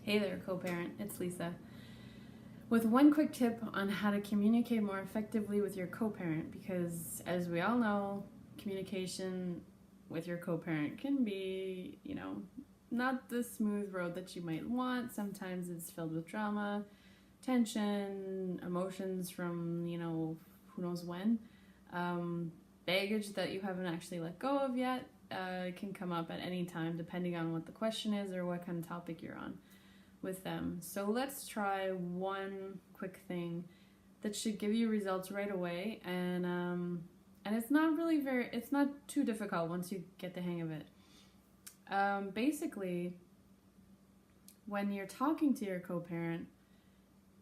Hey there, co-parent. It's Lisa. With one quick tip on how to communicate more effectively with your co-parent, because as we all know, communication with your co-parent can be, not the smooth road that you might want. Sometimes it's filled with drama, tension, emotions from, who knows when. Baggage that you haven't actually let go of yet can come up at any time depending on what the question is or what kind of topic you're on with them. So let's try one quick thing that should give you results right away, and it's not too difficult once you get the hang of it. Basically, when you're talking to your co-parent,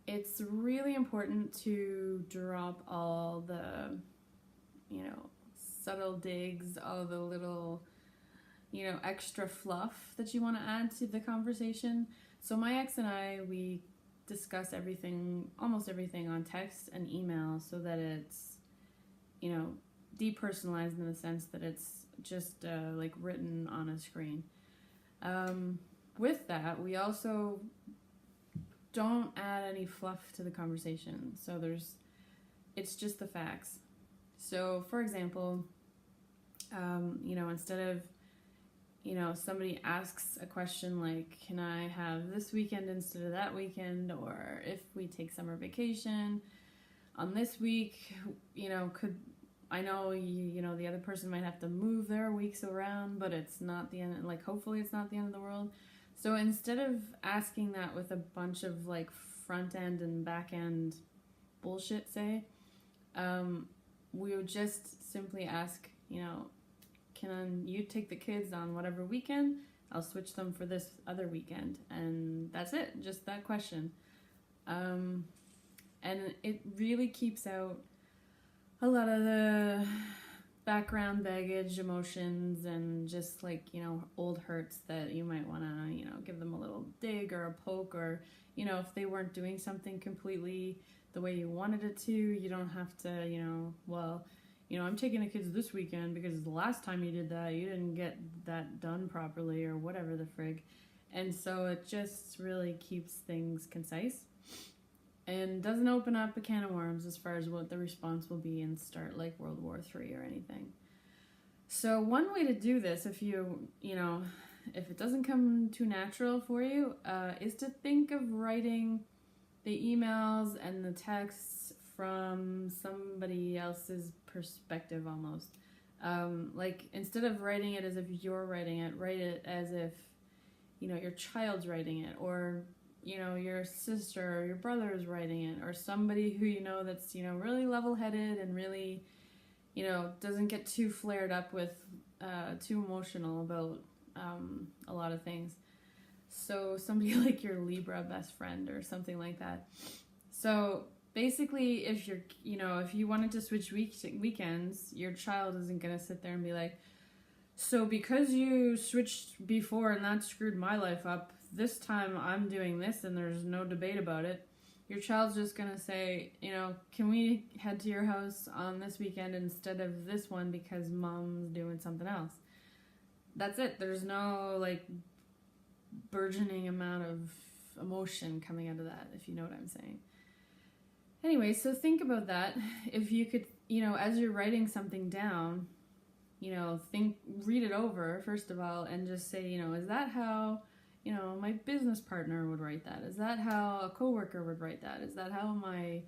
it's really important to drop all the, subtle digs, all the little, extra fluff that you want to add to the conversation. So my ex and I, we discuss almost everything on text and email so that it's, depersonalized in the sense that it's just like written on a screen. With that, we also don't add any fluff to the conversation. So it's just the facts. So for example, instead of somebody asks a question like, can I have this weekend instead of that weekend? Or if we take summer vacation on this week, I know, the other person might have to move their weeks around, but it's not the end, hopefully it's not the end of the world. So instead of asking that with a bunch of front end and back end bullshit, we would just simply ask, can you take the kids on whatever weekend? I'll switch them for this other weekend. And that's it, just that question. And it really keeps out a lot of the background baggage, emotions, and just old hurts that you might want to, give them a little dig or a poke, or, if they weren't doing something completely the way you wanted it to, you don't have to, I'm taking the kids this weekend because the last time you did that, you didn't get that done properly or whatever the frig. And so it just really keeps things concise and doesn't open up a can of worms as far as what the response will be and start World War III or anything. So one way to do this, if if it doesn't come too natural for you, is to think of writing the emails and the texts from somebody else's perspective almost. Instead of writing it as if you're writing it, write it as if, your child's writing it, or, your sister or your brother is writing it, or somebody who that's, really level-headed and really, doesn't get too flared up with, too emotional about a lot of things. So somebody like your Libra best friend or something like that. So basically, if you wanted to switch weekends, your child isn't going to sit there and be like, so because you switched before and that screwed my life up, this time I'm doing this and there's no debate about it. Your child's just going to say, can we head to your house on this weekend instead of this one because mom's doing something else? That's it. There's no burgeoning amount of emotion coming out of that, if you know what I'm saying. Anyway, so think about that. If you could, as you're writing something down, read it over, first of all, and just say, is that how, my business partner would write that? Is that how a coworker would write that? Is that how my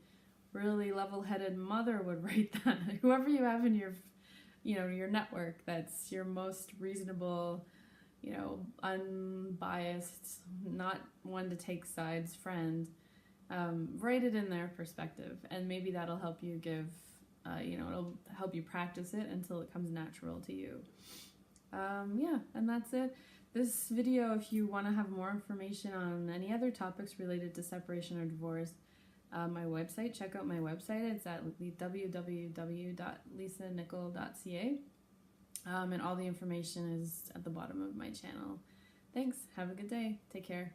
really level-headed mother would write that? Whoever you have in your, your network, that's your most reasonable, unbiased, not one to take sides friend. Write it in their perspective, and maybe that'll help you it'll help you practice it until it comes natural to you. And that's it. This video, if you want to have more information on any other topics related to separation or divorce, my website, check out my website. It's at www.lisanichol.ca, and all the information is at the bottom of my channel. Thanks. Have a good day. Take care.